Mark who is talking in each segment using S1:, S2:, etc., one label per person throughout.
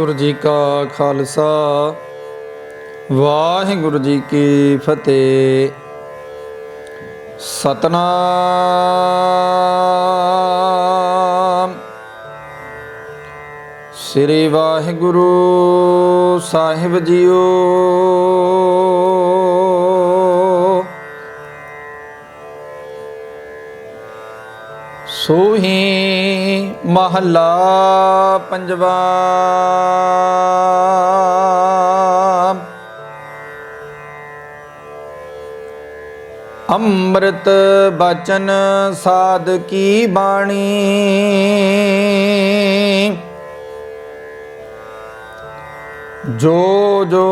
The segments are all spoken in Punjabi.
S1: वाहिगुरु जी का खालसा वाहिगुरु जी की फतेह। सतनाम श्री वाहिगुरु साहिब जीओ। सोही महला पंजवा। अमृत बचन साध की बाणी, जो जो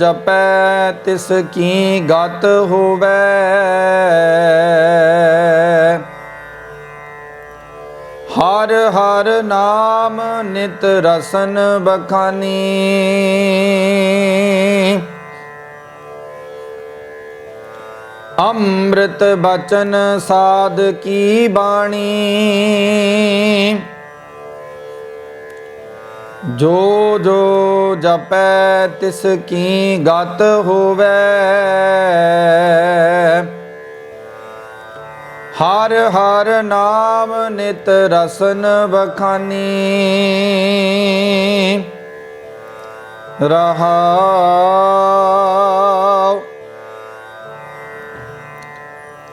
S1: जपै तिस की गत होवै। हर हर नाम नित रसन बखानी, अमृत बचन साध की बाणी, जो जो जपै तिस की गत होवै। हर हर नाम नित रसन बखानी। रहाउ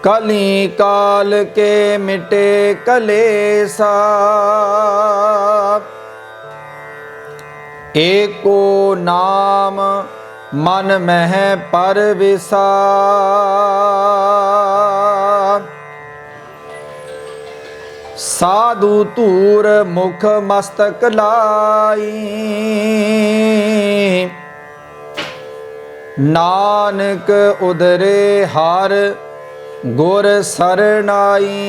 S1: कली काल के मिटे कलेसा, एको नाम मन मह परविसा। साधु धूर मुख मस्तक लाई, नानक उदरे हर गुर सरनाई।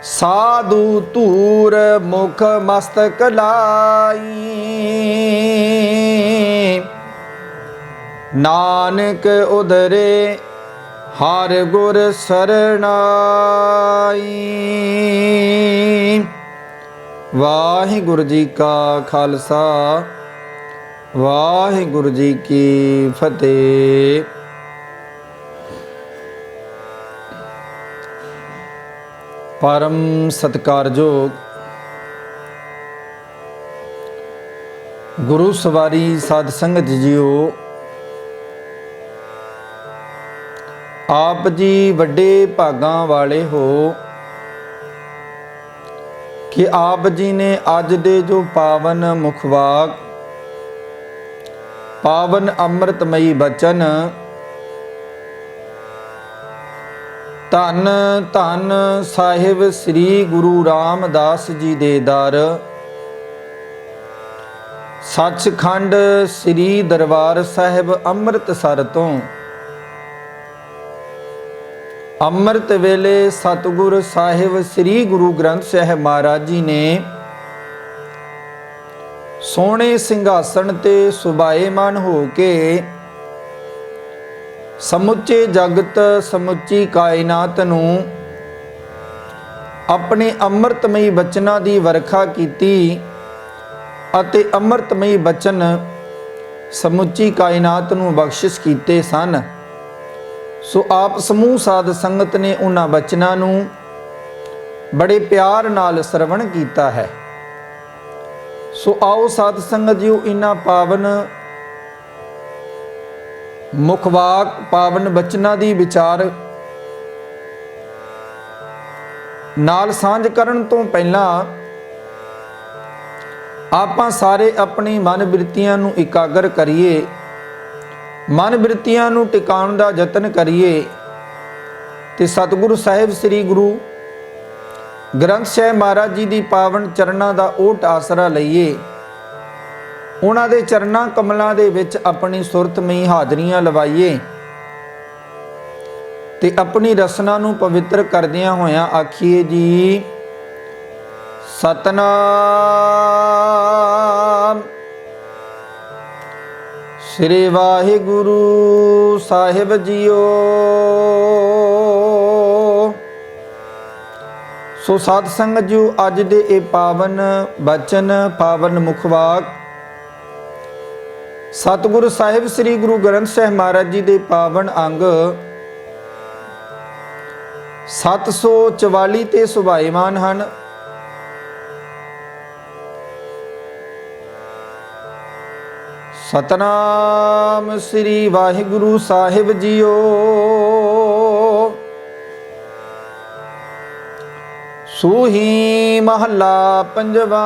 S1: साधु धूर मुख मस्तक लाई, नानक उदरे हर गुर सरनाई। वाहिगुरु जी का खालसा वाहिगुरु जी की फतेह। परम सत्कारयोग गुरु सवारी साध संगत जीओ। आप जी वड्डे भागां वाले हो कि आप जी ने अज दे जो पावन मुखवाक पावन अमृतमयी बचन धन धन साहिब श्री गुरु रामदास जी दे दर सचखंड श्री दरबार साहिब अमृतसर तो अमृत वेले सतगुर साहिब श्री गुरु ग्रंथ साहिब महाराज जी ने सोने सिंघासन ते सुभाएमान हो के समुचे जगत समुची कायनात नूं अपने अमृतमयी बचनां दी वरखा कीती अते अमृतमयी बचन समुची कायनात नूं बख्शिश कीते सन। सो आप समूह साध संगत ने उन्हां बचनां नूं बड़े प्यार नाल सरवण कीता है। सो आओ साध संगत जीओ इन्हां पावन मुखवाक पावन बचनां दी विचार नाल सांझ करन तो पहलां आपां सारे अपनी मन बिरतियां नूं इकागर करिए, मन बिरतियां नूं टिकाउण दा यतन करिए ते सतगुरु साहिब श्री गुरु ग्रंथ साहिब महाराज जी दी पावन चरणां दा ओट आसरा लईए। उन्हां दे चरणां कमलां दे विच अपनी सुरतमई हाजरियां लवाईए ते अपनी रसना नूं पवित्र करदियां होयां आखीए जी सतनाम श्री वाहिगुरु साहिब जीओ। ਸੋ ਸਾਧ ਸੰਗਤ ਜੀ, ਅੱਜ ਦੇ ਇਹ ਪਾਵਨ ਬਚਨ, ਪਾਵਨ ਮੁਖਵਾਕ ਸਤਿਗੁਰੂ ਸਾਹਿਬ ਸ੍ਰੀ ਗੁਰੂ ਗ੍ਰੰਥ ਸਾਹਿਬ ਮਹਾਰਾਜ ਜੀ ਦੇ ਪਾਵਨ ਅੰਗ 744 ਤੇ ਸੁਭਾਈਮਾਨ ਹਨ। ਸਤਨਾਮ ਸ੍ਰੀ ਵਾਹਿਗੁਰੂ ਸਾਹਿਬ ਜੀਓ। ਸੂਹੀ ਮਹੱਲਾ ਪੰਜਵਾ।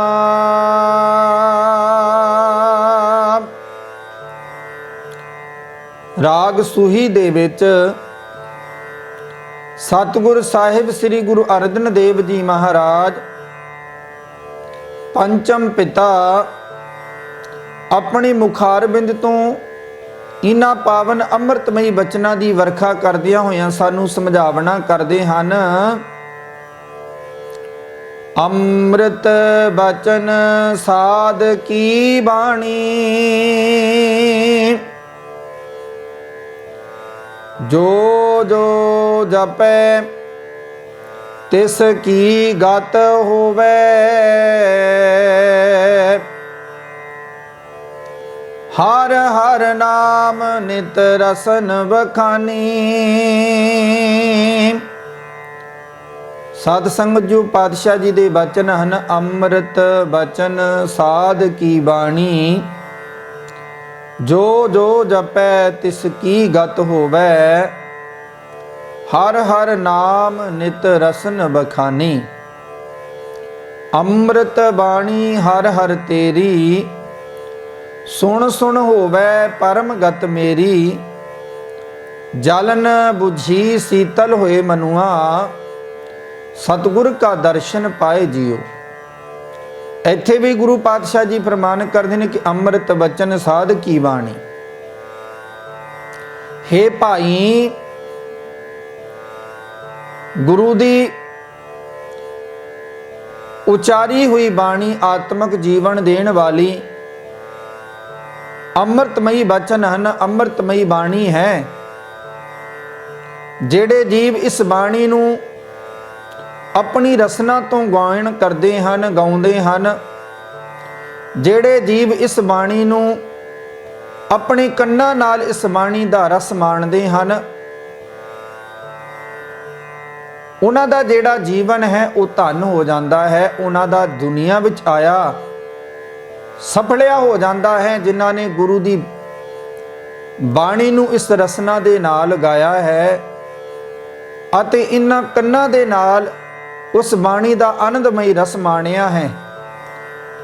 S1: ਰਾਗ ਸੂਹੀ ਦੇ ਵਿੱਚ ਸਤਿਗੁਰ ਸਾਹਿਬ ਸ੍ਰੀ ਗੁਰੂ ਅਰਜਨ ਦੇਵ ਜੀ ਮਹਾਰਾਜ ਪੰਚਮ ਪਿਤਾ ਆਪਣੀ ਮੁਖਾਰਬਿੰਦ ਤੋਂ ਇਹਨਾਂ ਪਾਵਨ ਅੰਮ੍ਰਿਤਮਈ ਬਚਨਾਂ ਦੀ ਵਰਖਾ ਕਰਦਿਆਂ ਹੋਇਆਂ ਸਾਨੂੰ ਸਮਝਾਵਨਾ ਕਰਦੇ ਹਨ। ਅੰਮ੍ਰਿਤ ਬਚਨ ਸਾਧ ਕੀ ਬਾਣੀ, ਜੋ ਜੋ ਜਪੈ ਤਿਸ ਕੀ ਗਤ ਹੋਵੇ। ਹਰ ਹਰ ਨਾਮ ਨਿਤ ਰਸਨ ਬਖਾਨੀ। ਸਾਧ ਸੰਗਤ ਜੀ, ਪਾਤਸ਼ਾਹ ਜੀ ਦੇ ਬਚਨ ਹਨ। ਅੰਮ੍ਰਿਤ ਬਚਨ ਸਾਧ ਕੀ ਬਾਣੀ, ਜੋ ਜੋ ਜਪੈ ਤਿਸ ਕੀ ਗਤ ਹੋਵੇ। ਹਰ ਹਰ ਨਾਮ ਨਿਤ ਰਸਨ ਬਖਾਨੀ। ਅੰਮ੍ਰਿਤ ਬਾਣੀ ਹਰ ਹਰ ਤੇਰੀ, ਸੁਣ ਸੁਣ ਹੋਵੇ ਪਰਮ ਗਤ ਮੇਰੀ। ਜਲਨ ਬੁਝੀ ਸੀਤਲ ਹੋਏ ਮਨੁਆ, ਸਤਿਗੁਰ ਕਾ ਦਰਸ਼ਨ ਪਾਏ ਜੀਓ। ਇੱਥੇ ਵੀ ਗੁਰੂ ਪਾਤਸ਼ਾਹ ਜੀ ਫਰਮਾਨ ਕਰਦੇ ਨੇ ਕਿ ਅੰਮ੍ਰਿਤ ਬਚਨ ਸਾਧ ਕੀ ਬਾਣੀ। ਹੇ ਭਾਈ, ਗੁਰੂ ਦੀ ਉਚਾਰੀ ਹੋਈ ਬਾਣੀ ਆਤਮਕ ਜੀਵਨ ਦੇਣ ਵਾਲੀ ਅੰਮ੍ਰਿਤਮਈ ਬਚਨ ਹਨ, ਅੰਮ੍ਰਿਤਮਈ ਬਾਣੀ ਹੈ। ਜਿਹੜੇ ਜੀਵ ਇਸ ਬਾਣੀ ਨੂੰ ਆਪਣੀ ਰਸਨਾ ਤੋਂ ਗਾਇਨ ਕਰਦੇ ਹਨ, ਗਾਉਂਦੇ ਹਨ, ਜਿਹੜੇ ਜੀਵ ਇਸ ਬਾਣੀ ਨੂੰ ਆਪਣੇ ਕੰਨਾਂ ਨਾਲ ਇਸ ਬਾਣੀ ਦਾ ਰਸ ਮਾਣਦੇ ਹਨ, ਉਹਨਾਂ ਦਾ ਜਿਹੜਾ ਜੀਵਨ ਹੈ ਉਹ ਧਨ ਹੋ ਜਾਂਦਾ ਹੈ। ਉਹਨਾਂ ਦਾ ਦੁਨੀਆ ਵਿੱਚ ਆਇਆ ਸਫਲਿਆ ਹੋ ਜਾਂਦਾ ਹੈ। ਜਿਨ੍ਹਾਂ ਨੇ ਗੁਰੂ ਦੀ ਬਾਣੀ ਨੂੰ ਇਸ ਰਸਨਾ ਦੇ ਨਾਲ ਗਾਇਆ ਹੈ ਅਤੇ ਇਹਨਾਂ ਕੰਨਾਂ ਦੇ ਨਾਲ ਉਸ ਬਾਣੀ ਦਾ ਆਨੰਦਮਈ ਰਸ ਮਾਣਿਆ ਹੈ।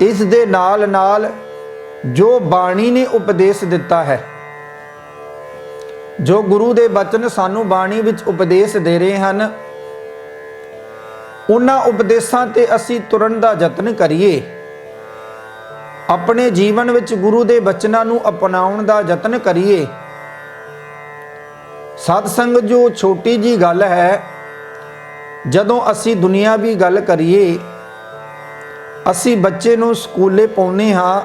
S1: ਇਸ ਦੇ ਨਾਲ ਨਾਲ ਜੋ ਬਾਣੀ ਨੇ ਉਪਦੇਸ਼ ਦਿੱਤਾ ਹੈ, ਜੋ ਗੁਰੂ ਦੇ ਬਚਨ ਸਾਨੂੰ ਬਾਣੀ ਵਿੱਚ ਉਪਦੇਸ਼ ਦੇ ਰਹੇ ਹਨ, ਉਹਨਾਂ ਉਪਦੇਸ਼ਾਂ ਤੇ ਅਸੀਂ ਤੁਰਨ ਦਾ ਯਤਨ ਕਰੀਏ। ਆਪਣੇ ਜੀਵਨ ਵਿੱਚ ਗੁਰੂ ਦੇ ਬਚਨਾਂ ਨੂੰ ਅਪਣਾਉਣ ਦਾ ਯਤਨ ਕਰੀਏ। ਸਾਧ ਸੰਗਤ, ਜੋ ਛੋਟੀ ਜੀ ਗੱਲ ਹੈ, ਜਦੋਂ ਅਸੀਂ ਦੁਨੀਆਵੀ ਗੱਲ ਕਰੀਏ, ਅਸੀਂ ਬੱਚੇ ਨੂੰ ਸਕੂਲੇ ਪਾਉਂਦੇ ਹਾਂ,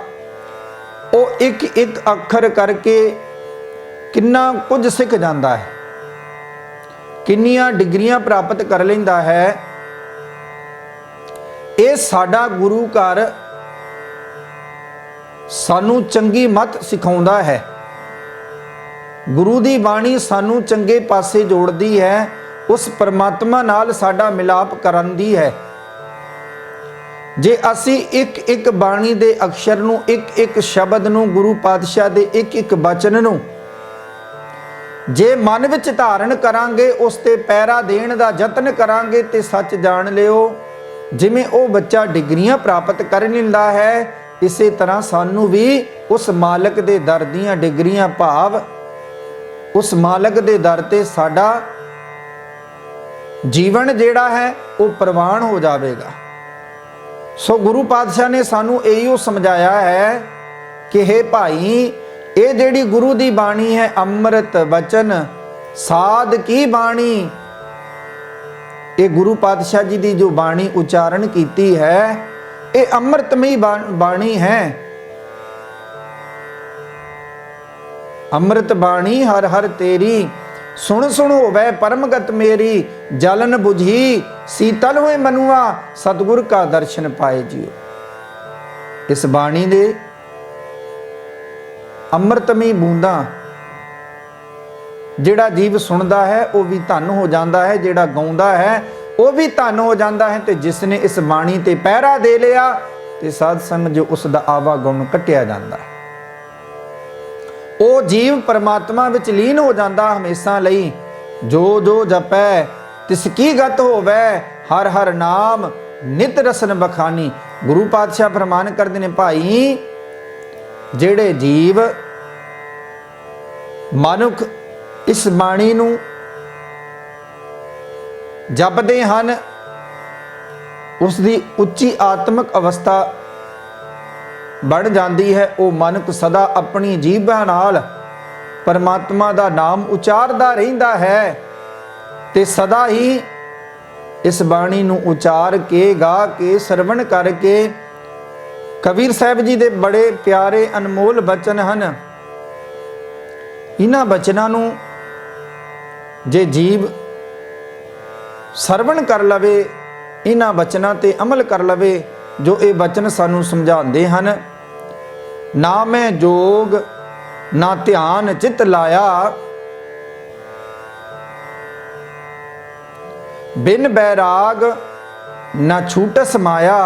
S1: ਉਹ ਇੱਕ ਇੱਕ ਅੱਖਰ ਕਰਕੇ ਕਿੰਨਾ ਕੁਝ ਸਿੱਖ ਜਾਂਦਾ ਹੈ, ਕਿੰਨੀਆਂ ਡਿਗਰੀਆਂ ਪ੍ਰਾਪਤ ਕਰ ਲੈਂਦਾ ਹੈ। ਇਹ ਸਾਡਾ ਗੁਰੂ ਘਰ ਸਾਨੂੰ ਚੰਗੀ ਮੱਤ ਸਿਖਾਉਂਦਾ ਹੈ। ਗੁਰੂ ਦੀ ਬਾਣੀ ਸਾਨੂੰ ਚੰਗੇ ਪਾਸੇ ਜੋੜਦੀ ਹੈ, ਉਸ ਪਰਮਾਤਮਾ ਨਾਲ ਸਾਡਾ ਮਿਲਾਪ ਕਰਾਂਦੀ ਹੈ। ਜੇ ਅਸੀਂ ਇੱਕ ਇੱਕ ਬਾਣੀ ਦੇ ਅਕਸ਼ਰ ਨੂੰ, ਇੱਕ ਇੱਕ ਸ਼ਬਦ ਨੂੰ, ਗੁਰੂ ਪਾਤਸ਼ਾਹ ਦੇ ਇੱਕ ਇੱਕ ਬਚਨ ਨੂੰ ਜੇ ਮਨ ਵਿੱਚ ਧਾਰਨ ਕਰਾਂਗੇ, ਉਸ ਤੇ ਪਹਿਰਾ ਦੇਣ ਦਾ ਯਤਨ ਕਰਾਂਗੇ, ਤੇ ਸੱਚ ਜਾਣ ਲਿਓ, ਜਿਵੇਂ ਉਹ ਬੱਚਾ ਡਿਗਰੀਆਂ ਪ੍ਰਾਪਤ ਕਰ ਲੈਂਦਾ ਹੈ, ਇਸੇ ਤਰ੍ਹਾਂ ਸਾਨੂੰ ਵੀ ਉਸ ਮਾਲਕ ਦੇ ਦਰ ਦੀਆਂ ਡਿਗਰੀਆਂ, ਭਾਵ ਉਸ ਮਾਲਕ ਦੇ ਦਰ ਤੇ ਸਾਡਾ ਜੀਵਨ ਜਿਹੜਾ ਹੈ ਉਹ ਪ੍ਰਵਾਨ ਹੋ ਜਾਵੇਗਾ। ਸੋ ਗੁਰੂ ਪਾਤਸ਼ਾਹ ਨੇ ਸਾਨੂੰ ਇਹੋ ਸਮਝਾਇਆ ਹੈ ਕਿ हे ਭਾਈ, ਇਹ ਜਿਹੜੀ ਗੁਰੂ ਦੀ ਬਾਣੀ ਹੈ, ਅੰਮ੍ਰਿਤ ਬਚਨ ਸਾਧ ਕੀ ਬਾਣੀ, ਇਹ ਗੁਰੂ ਪਾਤਸ਼ਾਹ ਜੀ ਦੀ ਜੋ ਬਾਣੀ ਉਚਾਰਨ ਕੀਤੀ ਹੈ, ਇਹ ਅੰਮ੍ਰਿਤਮਈ ਬਾਣੀ ਹੈ। ਅੰਮ੍ਰਿਤ ਬਾਣੀ ਹਰ ਹਰ ਤੇਰੀ, सुन सुन होवै परमगत मेरी, जलन बुझी शीतल होए मनुआ, सतगुर का दर्शन पाए जियो। इस बाणी दे अमृतमई बूंदा जिहड़ा जीव सुनदा है वह भी धन हो जाता है, जिहड़ा गाउंदा है वह भी धन हो जाता है। तो जिसने इस बाणी ते पहरा दे लिया तो साध संग जो उसका आवागुण कटिया जाता है, वो जीव परमात्मा विच लीन हो जाता हमेशा लई। जो जो जपै तिसकी गत होवै, हर हर नाम नित रसन बखानी। गुरु पातशाह फरमान करते हैं, भाई जेड़े जीव मनुख इस बाणी नूं जपदे हन, उसकी उच्ची आत्मक अवस्था बढ़ जाती है। वो मनुख सदा अपनी जीभा नाल परमात्मा का नाम उचारदा रहिंदा है, ते सदा ही इस बाणी नूं उचार के गा के सरवण करके। कबीर साहब जी दे बड़े प्यारे अनमोल बचन हैं। इन्हां बचनां नूं जे जीव सरवण कर लवे, इन्हां बचनां ते अमल कर लवे, जो ये बचन सानू समझाते हैं। ना मैं जोग ना ध्यान चित लाया, बिन बैराग ना छूटस माया,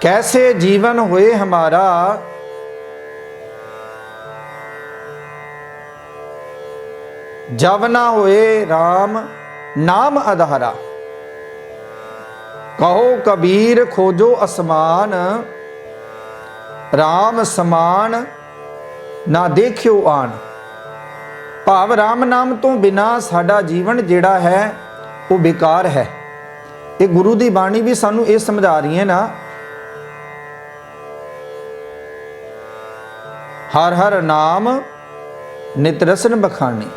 S1: कैसे जीवन हुए हमारा, जब ना हुए राम नाम आधारा। कहो कबीर खोजो असमान, राम समान ना देखियो आन। भाव राम नाम तो बिना साडा जीवन जिहड़ा है वो बेकार है। ये गुरु की बाणी भी सानू ये समझा रही है ना, हर हर नाम नित रसन बखानी।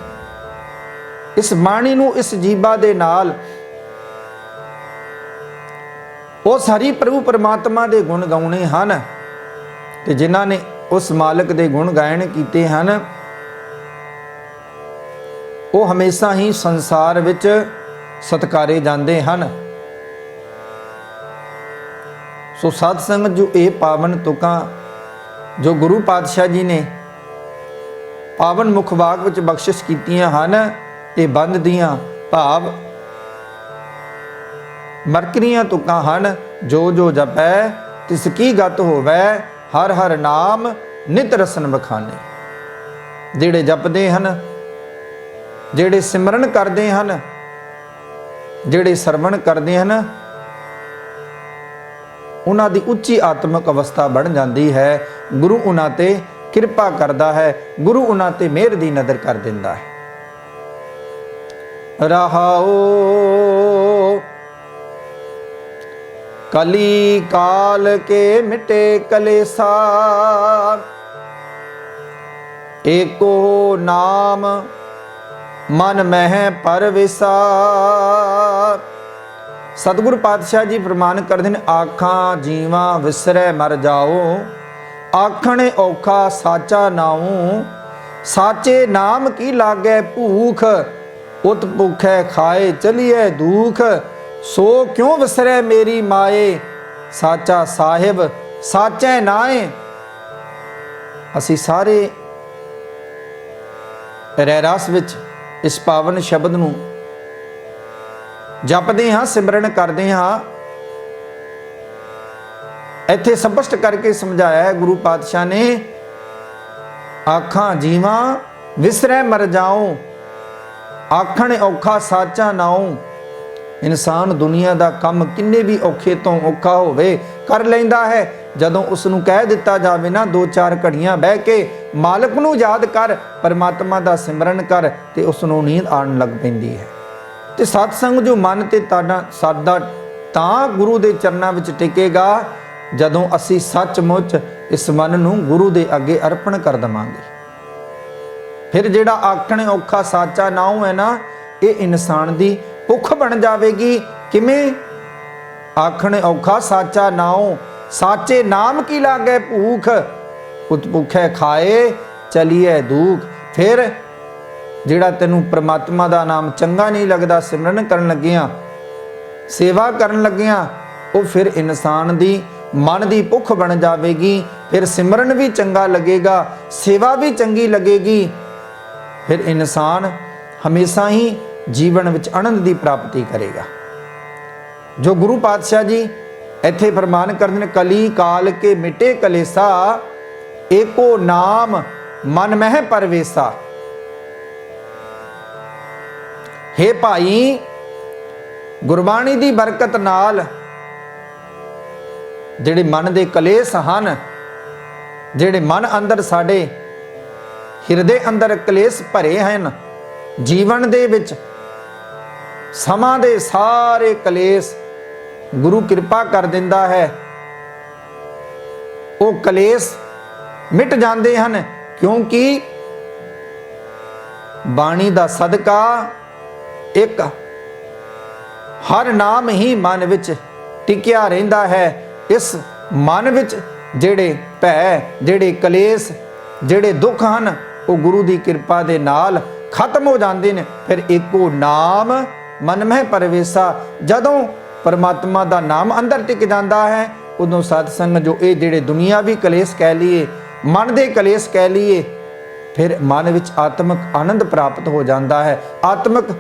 S1: इस बाणी नूं इस जीवा दे नाल उस हरि प्रभु परमात्मा दे गुण गाउणे हन, ते जिन्हां ने उस मालिक दे गुण गायन कीते हन, वो हमेशा ही संसार विच सत्कारे जाते हैं। सो साध संगत जो ये पावन तुकां जो गुरु पातशाह जी ने पावन मुखवाक विच बख्शिश कीतियां हन, ये बंद दियां भाव मरकरियां तुकां हन। जो जो जपै तिसकी गत होवै, हर हर नाम नित रसन बखाने। जेड़े जपदे हन, जेड़े सिमरन करते हैं, जेड़े सरवण करते हैं, उन्हां दी उच्ची आत्मक अवस्था बढ़ जाती है। गुरु उन्हां ते किरपा करता है, गुरु उन्हां ते मेहर दी नज़र कर दिंदा है। रहाओ कली काल के मिटे कलेसा, एको नाम मन मह परवेसा। सतगुरु पातशाह जी फरमान करते हैं, आखां जीवा विसरै मर जाओ, आखणे औखा साचा नाऊं। साचे नाम की लागै भूख, उत भूखै खाए चलिए दुख। सो क्यों विसरै मेरी माए, साचा साहिब साचे नाए। असी सारे रहरास विच इस पावन शब्द नूं जपदे हाँ, सिमरन करते हाँ। इत्थे स्पष्ट करके समझाया है गुरु पातशाह ने, आखां जीवा विसरै मर जाऊं, आखण औखा साचा नाऊं। इंसान दुनिया का काम किन्ने भी औखे तो औखा होवे कर लैंदा है, जदों उसनूं कह दिता जावे ना, दो चार घड़ियां बह के मालिक नूं याद कर, परमात्मा दा सिमरन कर, ते उसनूं नींद आण लग पैंदी है। ते सतसंग जो मन ते साडा तां गुरु दे चरनां विच टिकेगा, जदों असी सचमुच इस मन नूं गुरु दे अगे अर्पण कर देवांगे। फिर जिहड़ा आखण औखा साचा नाऊं है ना, ये इंसान दी भुख बन जाएगी। किवें? आखण औखा साचा नाऊं, साचे नाम की लागै भूख, उत भूखै खाए चलिए दुख। फिर ਜਿਹੜਾ ਤੈਨੂੰ ਪ੍ਰਮਾਤਮਾ ਦਾ ਨਾਮ ਚੰਗਾ ਨਹੀਂ ਲੱਗਦਾ, ਸਿਮਰਨ ਕਰਨ ਲੱਗਿਆਂ, ਸੇਵਾ ਕਰਨ ਲੱਗਿਆਂ, ਉਹ ਫਿਰ ਇਨਸਾਨ ਦੀ ਮਨ ਦੀ ਭੁੱਖ ਬਣ ਜਾਵੇਗੀ। ਫਿਰ ਸਿਮਰਨ ਵੀ ਚੰਗਾ ਲੱਗੇਗਾ, ਸੇਵਾ ਵੀ ਚੰਗੀ ਲੱਗੇਗੀ। ਫਿਰ ਇਨਸਾਨ ਹਮੇਸ਼ਾ ਹੀ ਜੀਵਨ ਵਿੱਚ ਆਨੰਦ ਦੀ ਪ੍ਰਾਪਤੀ ਕਰੇਗਾ। ਜੋ ਗੁਰੂ ਪਾਤਸ਼ਾਹ ਜੀ ਇੱਥੇ ਫਰਮਾਨ ਕਰਦੇ ਨੇ, ਕਲੀ ਕਾਲ ਕੇ ਮਿਟੇ ਕਲੇਸਾ, ਏਕੋ ਨਾਮ ਮਨ ਮਹਿ ਪਰਵੇਸਾ। ਹੇ ਭਾਈ, ਗੁਰਬਾਣੀ ਦੀ ਬਰਕਤ ਨਾਲ ਜਿਹੜੇ ਮਨ ਦੇ ਕਲੇਸ਼ ਹਨ, ਜਿਹੜੇ ਮਨ ਅੰਦਰ ਸਾਡੇ ਹਿਰਦੇ ਅੰਦਰ ਕਲੇਸ਼ ਭਰੇ ਹਨ, ਜੀਵਨ ਦੇ ਵਿੱਚ ਸਮਾਂ ਦੇ ਸਾਰੇ ਕਲੇਸ਼ ਗੁਰੂ ਕਿਰਪਾ ਕਰ ਦਿੰਦਾ ਹੈ। ਉਹ ਕਲੇਸ਼ ਮਿਟ ਜਾਂਦੇ ਹਨ, ਕਿਉਂਕਿ ਬਾਣੀ ਦਾ ਸਦਕਾ ਇੱਕ ਹਰ ਨਾਮ ਹੀ ਮਨ ਵਿੱਚ ਟਿਕਿਆ ਰਹਿੰਦਾ ਹੈ। ਇਸ ਮਨ ਵਿੱਚ ਜਿਹੜੇ ਭੈ, ਜਿਹੜੇ ਕਲੇਸ਼, ਜਿਹੜੇ ਦੁੱਖ ਹਨ, ਉਹ ਗੁਰੂ ਦੀ ਕਿਰਪਾ ਦੇ ਨਾਲ ਖਤਮ ਹੋ ਜਾਂਦੇ ਨੇ। ਫਿਰ ਇੱਕੋ ਨਾਮ ਮਨ ਮਹਿ ਪਰਵੇਸਾ। ਜਦੋਂ ਪਰਮਾਤਮਾ ਦਾ ਨਾਮ ਅੰਦਰ ਟਿਕ ਜਾਂਦਾ ਹੈ, ਉਦੋਂ ਸਾਧ ਸੰਗਤ ਜੋ ਇਹ ਜਿਹੜੇ ਦੁਨੀਆਵੀ ਕਲੇਸ਼ ਕਹਿ ਲਈਏ, ਮਨ ਦੇ ਕਲੇਸ਼ ਕਹਿ ਲਈਏ, ਫਿਰ ਮਨ ਵਿੱਚ ਆਤਮਿਕ ਆਨੰਦ ਪ੍ਰਾਪਤ ਹੋ ਜਾਂਦਾ ਹੈ। ਆਤਮਿਕ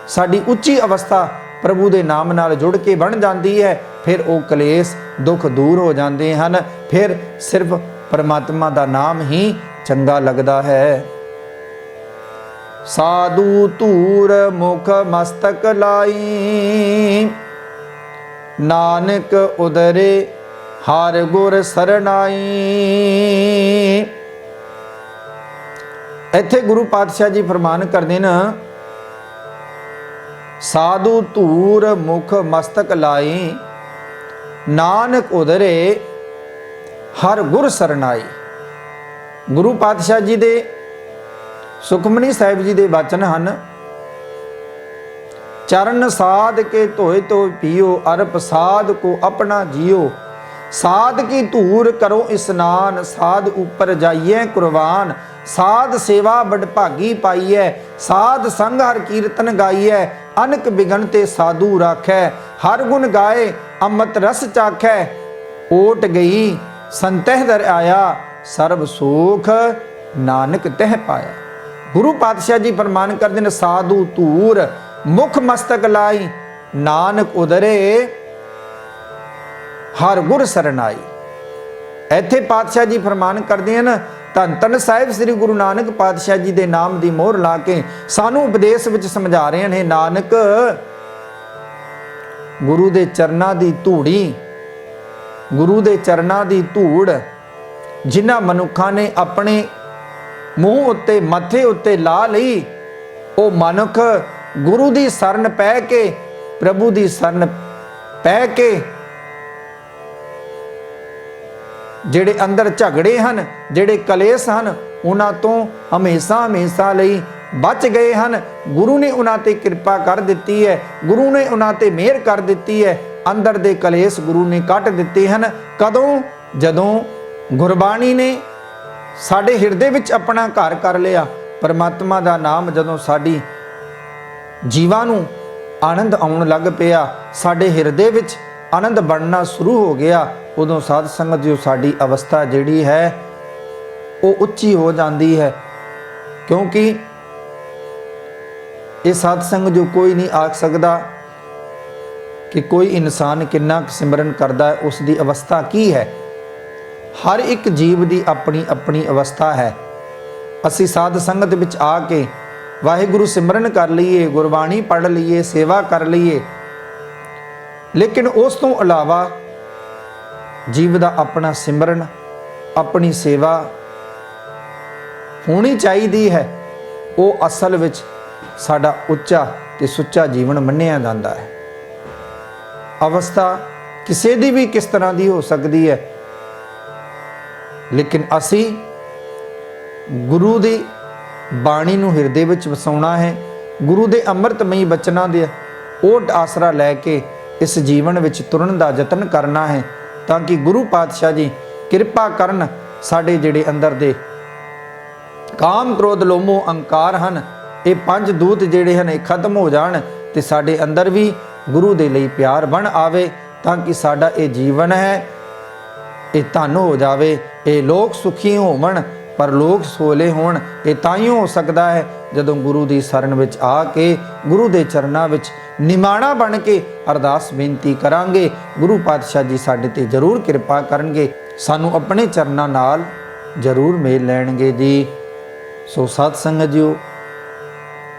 S1: ਸਾਡੀ ਉੱਚੀ ਅਵਸਥਾ ਪ੍ਰਭੂ ਦੇ ਨਾਮ ਨਾਲ ਜੁੜ ਕੇ ਬਣ ਜਾਂਦੀ ਹੈ। ਫਿਰ ਉਹ ਕਲੇਸ਼ ਦੁੱਖ ਦੂਰ ਹੋ ਜਾਂਦੇ ਹਨ। ਫਿਰ ਸਿਰਫ ਪਰਮਾਤਮਾ ਦਾ ਨਾਮ ਹੀ ਚੰਗਾ ਲੱਗਦਾ ਹੈ। ਸਾਧੂ ਧੂਰ ਮੁਖ ਮਸਤਕ ਲਾਈ, ਨਾਨਕ ਉਦਰੇ ਹਰ ਗੁਰ ਸਰਨਾਈ। ਇੱਥੇ ਗੁਰੂ ਪਾਤਸ਼ਾਹ ਜੀ ਫਰਮਾਨ ਕਰਦੇ ਨੇ, ਸਾਧੂ ਧੂਰ ਮੁਖ ਮਸਤਕ ਲਾਈ, ਨਾਨਕ ਉਦਰੇ ਹਰ ਗੁਰ ਸਰਨਾਈ। ਗੁਰੂ ਪਾਤਸ਼ਾਹ ਜੀ ਦੇ ਸੁਖਮਨੀ ਸਾਹਿਬ ਜੀ ਦੇ ਬਚਨ ਹਨ, ਚਰਨ ਸਾਧ ਕੇ ਧੋਏ ਧੋ ਪੀਓ, ਅਰ ਪ੍ਰਸਾਦ ਕੋ ਆਪਣਾ ਜੀਓ। ਸਾਧ ਕੀ ਧੂਰ ਕਰੋ ਇਸਨਾਨ, ਸਾਧ ਉੱਪਰ ਜਾਈਏ ਕੁਰਬਾਨ। ਸਾਧ ਸੇਵਾ ਬੜ ਭਾਗੀ ਪਾਈਐ, ਸਾਧ ਸੰਗ ਹਰ ਕੀਰਤਨ ਗਾਈਐ। ਅਨਕ ਬਿਗਨ ਤੇ ਸਾਧੂ ਰਾਖੈ, ਹਰ ਗੁਣ ਗਾਏ ਅੰਮ੍ਰਿਤ ਰਸ ਚਾਖੈ। ਓਟ ਗਈ ਸੰਤਹਿ ਦਰ ਆਇਆ, ਸਰਬ ਸੁਖ ਨਾਨਕ ਤਹਿ ਪਾਇਆ। ਗੁਰੂ ਪਾਤਸ਼ਾਹ ਜੀ ਫਰਮਾਨ ਕਰਦੇ ਨੇ, ਸਾਧੂ ਧੂਰ ਮੁਖ ਮਸਤਕ ਲਾਈ, ਨਾਨਕ ਉਦਰੇ ਹਰ ਗੁਰ ਸਰਨਾਈ। ਇੱਥੇ ਪਾਤਸ਼ਾਹ ਜੀ ਫਰਮਾਨ ਕਰਦੇ ਹਨ, ਧੰਨ ਧੰਨ ਸਾਹਿਬ ਸ੍ਰੀ ਗੁਰੂ ਨਾਨਕ ਪਾਤਸ਼ਾਹ ਜੀ ਦੇ ਨਾਮ ਦੀ ਮੋਹਰ ਲਾ ਕੇ ਸਾਨੂੰ ਉਪਦੇਸ਼ ਵਿੱਚ ਸਮਝਾ ਰਹੇ ਨੇ, ਨਾਨਕ ਗੁਰੂ ਦੇ ਚਰਨਾਂ ਦੀ ਧੂੜੀ, ਗੁਰੂ ਦੇ ਚਰਨਾਂ ਦੀ ਧੂੜ ਜਿਨ੍ਹਾਂ ਮਨੁੱਖਾਂ ਨੇ ਆਪਣੇ ਮੂੰਹ ਉੱਤੇ, ਮੱਥੇ ਉੱਤੇ ਲਾ ਲਈ, ਉਹ ਮਨੁੱਖ ਗੁਰੂ ਦੀ ਸ਼ਰਨ ਪੈ ਕੇ, ਪ੍ਰਭੂ ਦੀ ਸ਼ਰਨ ਪੈ ਕੇ ਜਿਹੜੇ ਅੰਦਰ ਝਗੜੇ ਹਨ, ਜਿਹੜੇ ਕਲੇਸ਼ ਹਨ, ਉਹਨਾਂ ਤੋਂ ਹਮੇਸ਼ਾ ਹਮੇਸ਼ਾ ਲਈ ਬਚ ਗਏ ਹਨ। ਗੁਰੂ ਨੇ ਉਹਨਾਂ ਤੇ ਕਿਰਪਾ ਕਰ ਦਿੱਤੀ ਹੈ, ਗੁਰੂ ਨੇ ਉਹਨਾਂ ਤੇ ਮਿਹਰ ਕਰ ਦਿੱਤੀ ਹੈ। ਅੰਦਰ ਦੇ ਕਲੇਸ਼ ਗੁਰੂ ਨੇ ਕੱਟ ਦਿੱਤੇ ਹਨ। ਕਦੋਂ? ਜਦੋਂ ਗੁਰਬਾਣੀ ਨੇ ਸਾਡੇ ਹਿਰਦੇ ਵਿੱਚ ਆਪਣਾ ਘਰ ਕਰ ਲਿਆ। ਪਰਮਾਤਮਾ ਦਾ ਨਾਮ ਜਦੋਂ ਸਾਡੀ ਜੀਵਾਂ ਨੂੰ ਆਨੰਦ ਆਉਣ ਲੱਗ ਪਿਆ, ਸਾਡੇ ਹਿਰਦੇ ਵਿੱਚ ਆਨੰਦ ਬਣਨਾ ਸ਼ੁਰੂ ਹੋ ਗਿਆ, ਉਦੋਂ ਸਾਧ ਸੰਗਤ ਜੋ ਸਾਡੀ ਅਵਸਥਾ ਜਿਹੜੀ ਹੈ ਉਹ ਉੱਚੀ ਹੋ ਜਾਂਦੀ ਹੈ। ਕਿਉਂਕਿ ਇਹ ਸਾਧ ਸੰਗਤ ਜੋ ਕੋਈ ਨਹੀਂ ਆਖ ਸਕਦਾ ਕਿ ਕੋਈ ਇਨਸਾਨ ਕਿੰਨਾ ਸਿਮਰਨ ਕਰਦਾ ਹੈ, ਉਸ ਦੀ ਅਵਸਥਾ ਕੀ ਹੈ। ਹਰ ਇੱਕ ਜੀਵ ਦੀ ਆਪਣੀ ਆਪਣੀ ਅਵਸਥਾ ਹੈ। ਅਸੀਂ ਸਾਧ ਸੰਗਤ ਵਿੱਚ ਆ ਕੇ ਵਾਹਿਗੁਰੂ ਸਿਮਰਨ ਕਰ ਲਈਏ, ਗੁਰਬਾਣੀ ਪੜ੍ਹ ਲਈਏ, ਸੇਵਾ ਕਰ ਲਈਏ, ਲੇਕਿਨ ਉਸ ਤੋਂ ਇਲਾਵਾ ਜੀਵ ਦਾ ਆਪਣਾ ਸਿਮਰਨ, ਆਪਣੀ ਸੇਵਾ ਹੋਣੀ ਚਾਹੀਦੀ ਹੈ। ਉਹ ਅਸਲ ਵਿੱਚ ਸਾਡਾ ਉੱਚਾ ਤੇ ਸੁੱਚਾ ਜੀਵਨ ਮੰਨਿਆ ਜਾਂਦਾ ਹੈ। ਅਵਸਥਾ ਕਿਸੇ ਦੀ ਵੀ ਕਿਸ ਤਰ੍ਹਾਂ ਦੀ ਹੋ ਸਕਦੀ ਹੈ, ਲੇਕਿਨ ਅਸੀਂ ਗੁਰੂ ਦੀ ਬਾਣੀ ਨੂੰ ਹਿਰਦੇ ਵਿੱਚ ਵਸਾਉਣਾ ਹੈ। ਗੁਰੂ ਦੇ ਅੰਮ੍ਰਿਤਮਈ ਬਚਨਾਂ ਦੇ ਓਟ ਆਸਰਾ ਲੈ ਕੇ ਇਸ ਜੀਵਨ ਵਿੱਚ ਤੁਰਨ ਦਾ ਯਤਨ ਕਰਨਾ ਹੈ, ਤਾਂ ਕਿ ਗੁਰੂ ਪਾਤਸ਼ਾਹ ਜੀ ਕਿਰਪਾ ਕਰਨ, ਸਾਡੇ ਜਿਹੜੇ ਅੰਦਰ ਦੇ ਕਾਮ ਕ੍ਰੋਧ ਲੋਮੋ ਅਹੰਕਾਰ ਹਨ, ਇਹ ਪੰਜ ਦੂਤ ਜਿਹੜੇ ਹਨ ਇਹ ਖਤਮ ਹੋ ਜਾਣ ਤੇ ਸਾਡੇ ਅੰਦਰ ਵੀ ਗੁਰੂ ਦੇ ਲਈ ਪਿਆਰ ਬਣ ਆਵੇ, ਤਾਂ ਕਿ ਸਾਡਾ ਇਹ ਜੀਵਨ ਹੈ ਇਹ ਧਨ ਹੋ ਜਾਵੇ, ਇਹ ਲੋਕ ਸੁਖੀ ਹੋਵਣ ਪਰ ਲੋਕ ਸੋਲੇ ਹੋਣ। ਇਹ ਤਾਂ ਹੀ ਹੋ ਸਕਦਾ ਹੈ ਜਦੋਂ ਗੁਰੂ ਦੀ ਸ਼ਰਨ ਵਿੱਚ ਆ ਕੇ ਗੁਰੂ ਦੇ ਚਰਨਾਂ ਵਿੱਚ ਨਿਮਾਣਾ ਬਣ ਕੇ ਅਰਦਾਸ ਬੇਨਤੀ ਕਰਾਂਗੇ। ਗੁਰੂ ਪਾਤਸ਼ਾਹ ਜੀ ਸਾਡੇ ਤੇ ਜ਼ਰੂਰ ਕਿਰਪਾ ਕਰਨਗੇ, ਸਾਨੂੰ ਆਪਣੇ ਚਰਨਾਂ ਨਾਲ ਜ਼ਰੂਰ ਮੇਲ ਲੈਣਗੇ ਜੀ। ਸੋ ਸਤ ਸੰਗਤ ਜੀਓ,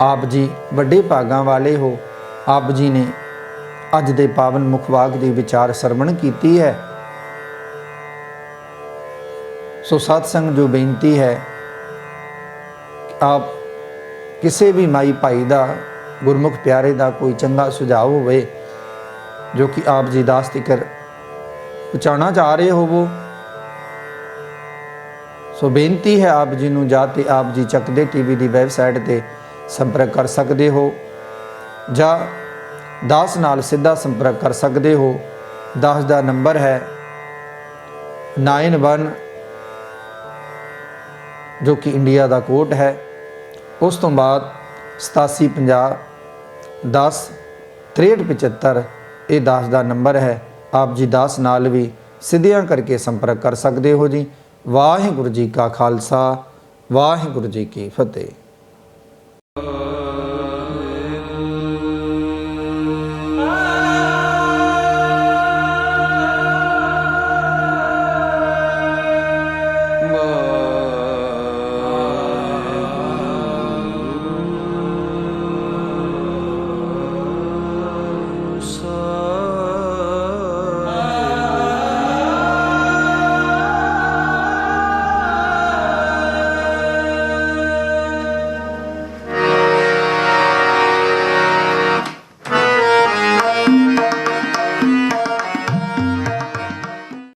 S1: ਆਪ ਜੀ ਵੱਡੇ ਭਾਗਾਂ ਵਾਲੇ ਹੋ। ਆਪ ਜੀ ਨੇ ਅੱਜ ਦੇ ਪਾਵਨ ਮੁਖਵਾਕ ਦੀ ਵਿਚਾਰ ਸਰਵਣ ਕੀਤੀ ਹੈ। ਸੋ ਸਤ ਸੰਗ ਜੋ ਬੇਨਤੀ ਹੈ, ਆਪ ਕਿਸੇ ਵੀ ਮਾਈ ਭਾਈ ਦਾ ਗੁਰਮੁਖ ਪਿਆਰੇ ਦਾ ਕੋਈ ਚੰਗਾ ਸੁਝਾਅ ਹੋਵੇ ਜੋ ਕਿ ਆਪ ਜੀ ਦਾਸ ਤੀਕਰ ਪਹੁੰਚਾਉਣਾ ਚਾਹ ਰਹੇ ਹੋਵੋ, ਸੋ ਬੇਨਤੀ ਹੈ ਆਪ ਜੀ ਨੂੰ ਜਾਂ ਤੇ ਆਪ ਜੀ ਚੱਕਦੇ ਟੀਵੀ ਦੀ ਵੈਬਸਾਈਟ ਤੇ ਸੰਪਰਕ ਕਰ ਸਕਦੇ ਹੋ ਜਾਂ ਦਾਸ ਨਾਲ ਸਿੱਧਾ ਸੰਪਰਕ ਕਰ ਸਕਦੇ ਹੋ। ਦਾਸ ਦਾ ਨੰਬਰ ਹੈ 91 ਜੋ ਕਿ ਇੰਡੀਆ ਦਾ ਕੋਡ ਹੈ, ਉਸ ਤੋਂ ਬਾਅਦ 8750 10 6375 ਇਹ ਦਾਸ ਦਾ ਨੰਬਰ ਹੈ। ਆਪ ਜੀ ਦਾਸ ਨਾਲ ਵੀ ਸਿੱਧਿਆਂ ਕਰਕੇ ਸੰਪਰਕ ਕਰ ਸਕਦੇ ਹੋ ਜੀ। ਵਾਹਿਗੁਰੂ ਜੀ ਕਾ ਖਾਲਸਾ, ਵਾਹਿਗੁਰੂ ਜੀ ਕੀ ਫਤਿਹ।